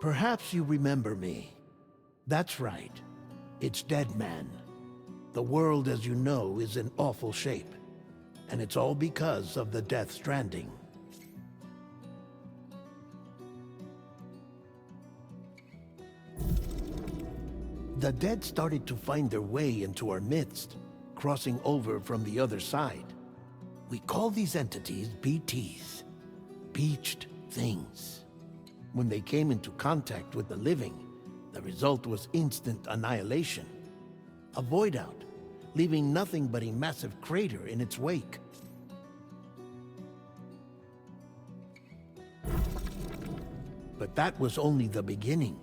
Perhaps you remember me. That's right. It's Deadman. The world, as you know, is in awful shape. And it's all because of the Death Stranding. The dead started to find their way into our midst, crossing over from the other side. We call these entities BTs, Beached Things. When they came into contact with the living, the result was instant annihilation. A void out, leaving nothing but a massive crater in its wake. But that was only the beginning.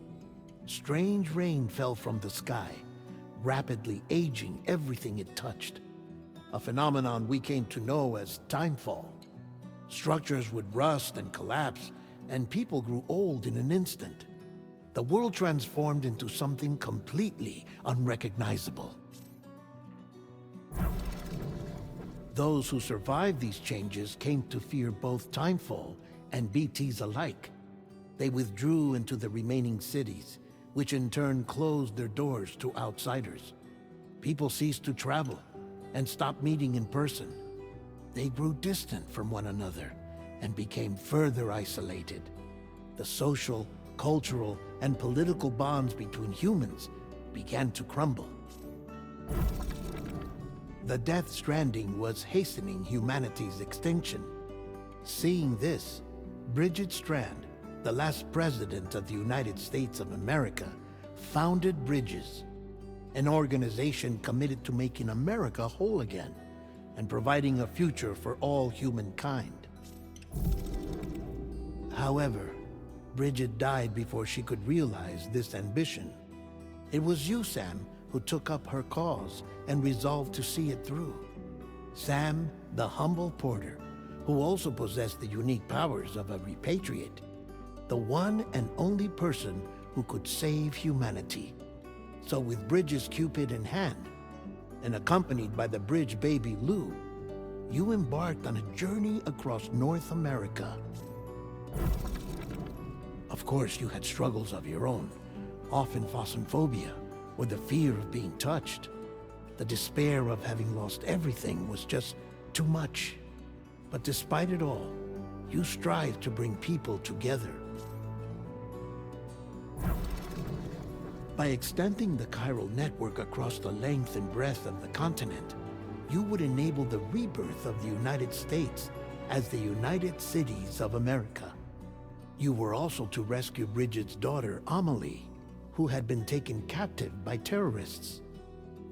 Strange rain fell from the sky, rapidly aging everything it touched. A phenomenon we came to know as timefall. Structures would rust and collapse, and people grew old in an instant. The world transformed into something completely unrecognizable. Those who survived these changes came to fear both timefall and BTs alike. They withdrew into the remaining cities, which in turn closed their doors to outsiders. People ceased to travel and stopped meeting in person. They grew distant from one another and became further isolated. The social, cultural, and political bonds between humans began to crumble. The Death Stranding was hastening humanity's extinction. Seeing this, Bridget Strand, the last president of the United States of America, founded Bridges, an organization committed to making America whole again and providing a future for all humankind. However, Bridget died before she could realize this ambition. It was you, Sam, who took up her cause and resolved to see it through. Sam, the humble porter, who also possessed the unique powers of a repatriate, the one and only person who could save humanity. So with Bridges' Cupid in hand, and accompanied by the bridge baby Lou, you embarked on a journey across North America. Of course, you had struggles of your own, often phasmophobia, or the fear of being touched. The despair of having lost everything was just too much. But despite it all, you strived to bring people together. By extending the chiral network across the length and breadth of the continent, you would enable the rebirth of the United States as the United Cities of America. You were also to rescue Bridget's daughter, Amelie, who had been taken captive by terrorists.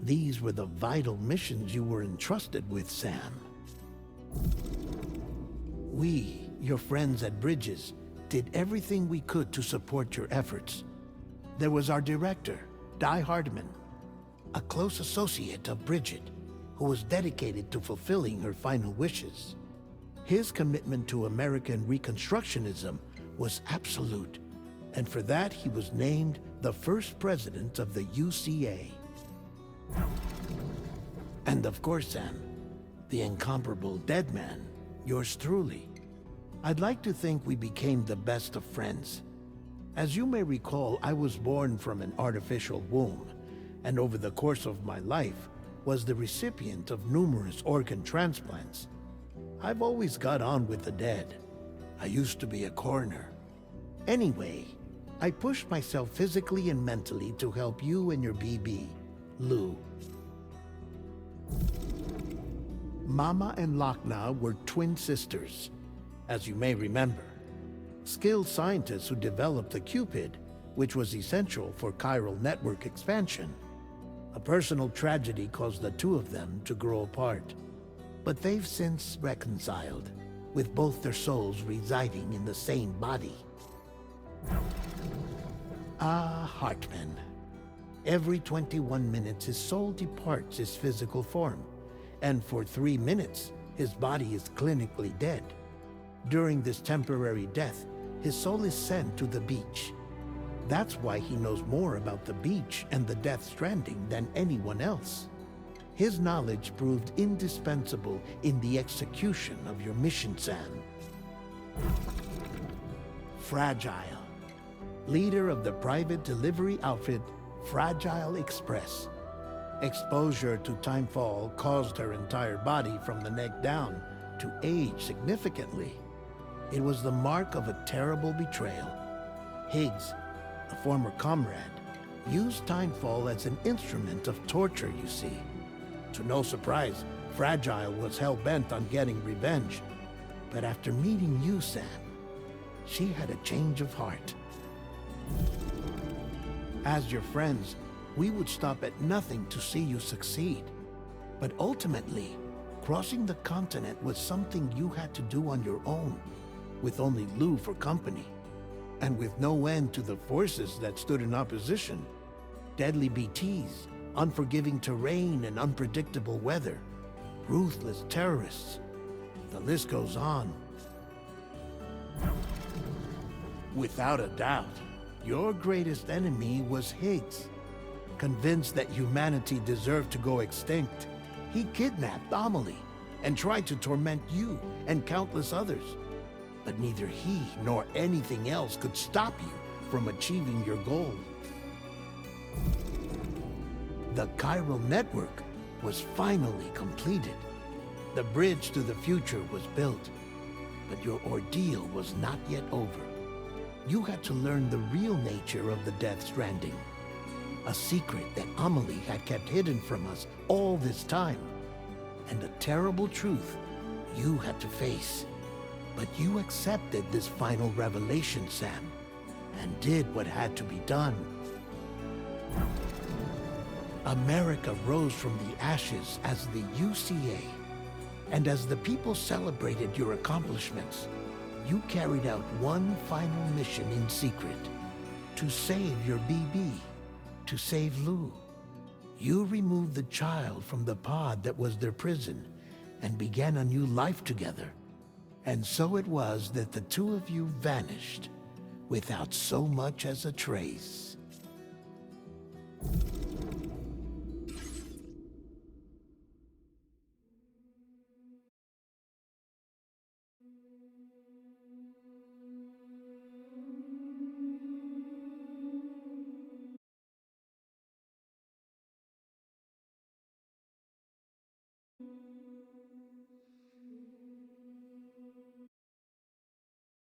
These were the vital missions you were entrusted with, Sam. We, your friends at Bridges, did everything we could to support your efforts. There was our director, Di Hardman, a close associate of Bridget, who was dedicated to fulfilling her final wishes. His commitment to American Reconstructionism was absolute, and for that he was named the first president of the UCA. And of course, Sam, the incomparable Deadman, yours truly. I'd like to think we became the best of friends. As you may recall, I was born from an artificial womb, and over the course of my life was the recipient of numerous organ transplants. I've always got on with the dead. I used to be a coroner. Anyway, I pushed myself physically and mentally to help you and your BB, Lou. Mama and Lochna were twin sisters, as you may remember. Skilled scientists who developed the Cupid, which was essential for chiral network expansion. A personal tragedy caused the two of them to grow apart. But they've since reconciled, with both their souls residing in the same body. Hartman. Every 21 minutes his soul departs his physical form, and for 3 minutes his body is clinically dead. During this temporary death, his soul is sent to the beach. That's why he knows more about the beach and the Death Stranding than anyone else. His knowledge proved indispensable in the execution of your mission, Sam. Fragile. leader of the private delivery outfit Fragile Express. Exposure to timefall caused her entire body from the neck down to age significantly. It was the mark of a terrible betrayal. Higgs, a former comrade, used timefall as an instrument of torture, you see. To no surprise, Fragile was hell-bent on getting revenge. But after meeting you, Sam, she had a change of heart. As your friends, we would stop at nothing to see you succeed. But ultimately, crossing the continent was something you had to do on your own, with only Lou for company, and with no end to the forces that stood in opposition. Deadly BTs, unforgiving terrain and unpredictable weather, ruthless terrorists. The list goes on. Without a doubt, your greatest enemy was Higgs. Convinced that humanity deserved to go extinct, he kidnapped Amelie and tried to torment you and countless others. But neither he nor anything else could stop you from achieving your goal. The chiral network was finally completed. The bridge to the future was built, but your ordeal was not yet over. You had to learn the real nature of the Death Stranding, a secret that Amelie had kept hidden from us all this time, and a terrible truth you had to face. But you accepted this final revelation, Sam, and did what had to be done. America rose from the ashes as the UCA, and as the people celebrated your accomplishments, you carried out one final mission in secret, to save your BB, to save Lou. You removed the child from the pod that was their prison and began a new life together. And so it was that the two of you vanished without so much as a trace.